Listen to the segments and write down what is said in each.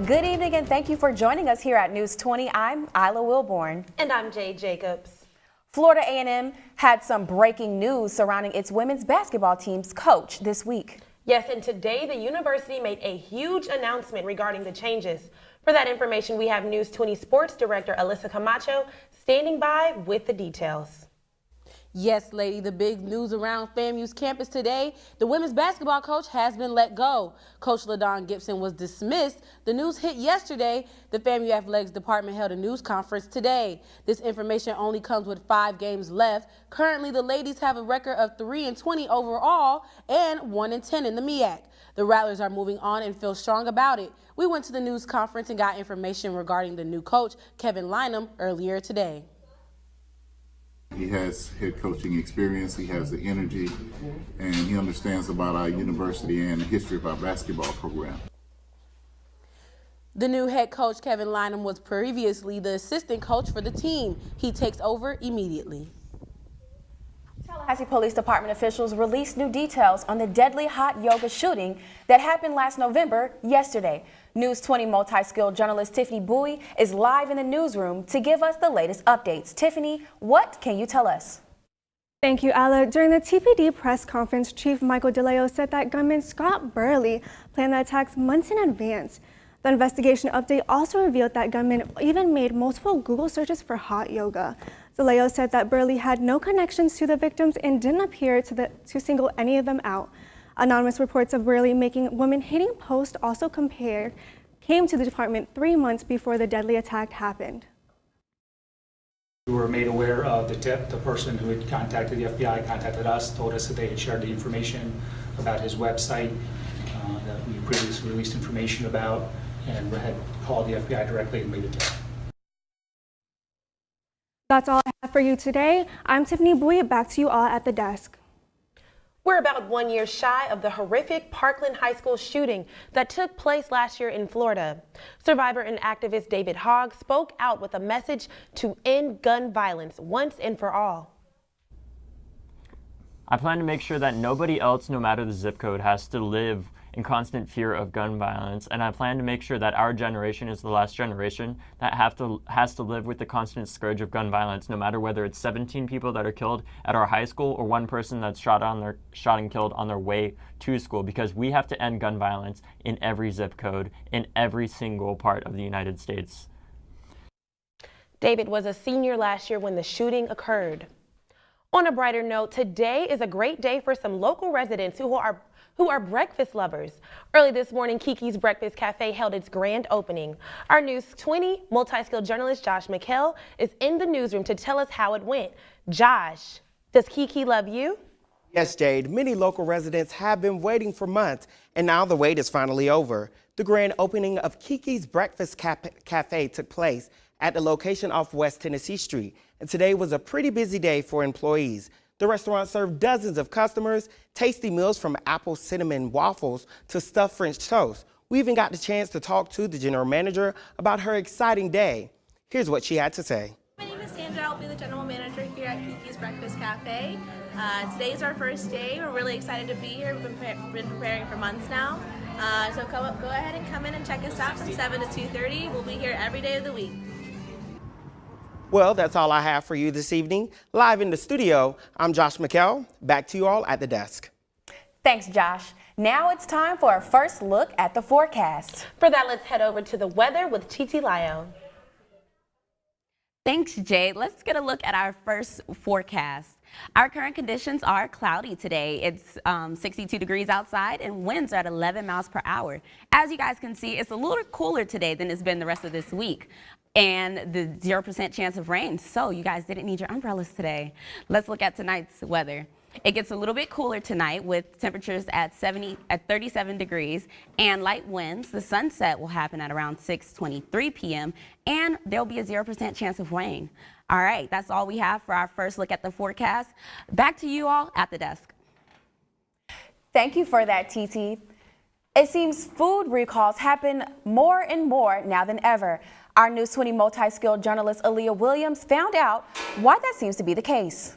Good evening and thank you for joining us here at News 20. I'm Isla Wilborn. And I'm Jay Jacobs. Florida A&M had some breaking news surrounding its women's basketball team's coach this week. Yes, and today the university made a huge announcement regarding the changes. For that information, we have News 20 Sports Director Alyssa Camacho standing by with the details. Yes, lady, the big news around FAMU's campus today, the women's basketball coach has been let go. Coach LaDawn Gibson was dismissed. The news hit yesterday. The FAMU Athletics Department held a news conference today. This information only comes with 5 games left. Currently, the ladies have a record of 3-20 overall and 1-10 in the MEAC. The Rattlers are moving on and feel strong about it. We went to the news conference and got information regarding the new coach, Kevin Lynham, earlier today. He has head coaching experience, he has the energy, and he understands about our university and the history of our basketball program. The new head coach, Kevin Lynham, was previously the assistant coach for the team. He takes over immediately. Tallahassee Police Department officials released new details on the deadly hot yoga shooting that happened last November yesterday. News 20 multi-skilled journalist Tiffany Bowie is live in the newsroom to give us the latest updates. Tiffany, what can you tell us? Thank you, Ella. During the TPD press conference, Chief Michael DeLeo said that gunman Scott Burley planned the attacks months in advance. The investigation update also revealed that gunman even made multiple Google searches for hot yoga. DeLeo said that Burley had no connections to the victims and didn't appear to single any of them out. Anonymous reports of Burley making women-hating posts also came to the department 3 months before the deadly attack happened. We were made aware of the tip. The person who had contacted the FBI contacted us, told us that they had shared the information about his website that we previously released information about, and had called the FBI directly and made a tip. That's all I have for you today. I'm Tiffany Bowie. Back to you all at the desk. We're about 1 year shy of the horrific Parkland High School shooting that took place last year in Florida. Survivor and activist David Hogg spoke out with a message to end gun violence once and for all. I plan to make sure that nobody else, no matter the zip code, has to live in constant fear of gun violence, and I plan to make sure that our generation is the last generation that has to live with the constant scourge of gun violence, no matter whether it's 17 people that are killed at our high school or one person that's shot and killed on their way to school, because we have to end gun violence in every zip code, in every single part of the United States. David was a senior last year when the shooting occurred. On a brighter note, today is a great day for some local residents who are breakfast lovers. Early this morning, Keke's Breakfast Cafe held its grand opening. Our News 20 multi-skilled journalist Josh McKell is in the newsroom to tell us how it went. Josh, does Keke love you? Yes, Jade. Many local residents have been waiting for months, and now the wait is finally over. The grand opening of Keke's Breakfast Cafe took place at the location off West Tennessee Street, and today was a pretty busy day for employees. The restaurant served dozens of customers, tasty meals from apple cinnamon waffles to stuffed French toast. We even got the chance to talk to the general manager about her exciting day. Here's what she had to say. My name is Sandra. I'll be the general manager here at Keke's Breakfast Cafe. Today is our first day. We're really excited to be here. We've been preparing for months now. So go ahead and come in and check us out from 7 to 2:30. We'll be here every day of the week. Well, that's all I have for you this evening. Live in the studio, I'm Josh McKell. Back to you all at the desk. Thanks, Josh. Now it's time for our first look at the forecast. For that, let's head over to the weather with Titi Lyo. Thanks, Jade. Let's get a look at our first forecast. Our current conditions are cloudy today. It's 62 degrees outside and winds are at 11 miles per hour. As you guys can see, it's a little cooler today than it's been the rest of this week. And the 0% chance of rain. So you guys didn't need your umbrellas today. Let's look at tonight's weather. It gets a little bit cooler tonight with temperatures at 37 degrees and light winds. The sunset will happen at around 6:23 p.m. and there'll be a 0% chance of rain. All right, that's all we have for our first look at the forecast. Back to you all at the desk. Thank you for that, TT. It seems food recalls happen more and more now than ever. Our News 20 multi-skilled journalist Aaliyah Williams found out why that seems to be the case.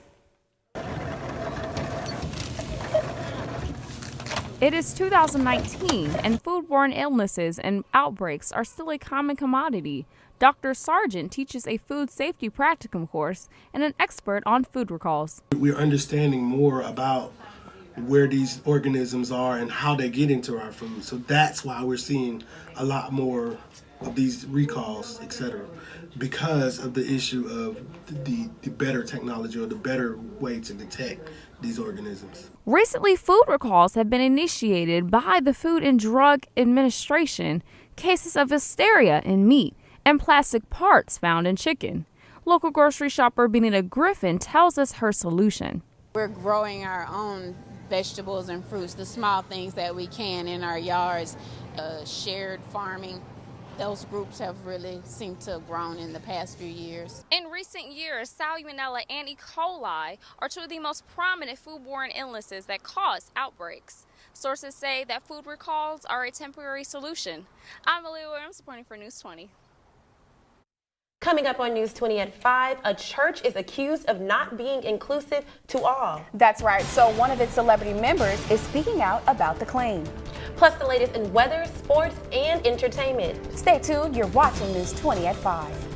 It is 2019, and foodborne illnesses and outbreaks are still a common commodity. Dr. Sargent teaches a food safety practicum course and an expert on food recalls. We're understanding more about where these organisms are and how they get into our food. So that's why we're seeing a lot more of these recalls, etc., because of the issue of the better technology or the better way to detect these organisms. Recently, food recalls have been initiated by the Food and Drug Administration, cases of listeria in meat and plastic parts found in chicken. Local grocery shopper Benita Griffin tells us her solution. We're growing our own vegetables and fruits, the small things that we can in our yards. Shared farming, those groups have really seemed to have grown in the past few years. In recent years, Salmonella and E. coli are two of the most prominent foodborne illnesses that cause outbreaks. Sources say that food recalls are a temporary solution. I'm Malia Williams, reporting for News 20. Coming up on News 20 at 5, a church is accused of not being inclusive to all. That's right. So one of its celebrity members is speaking out about the claim. Plus the latest in weather, sports, and entertainment. Stay tuned. You're watching News 20 at 5.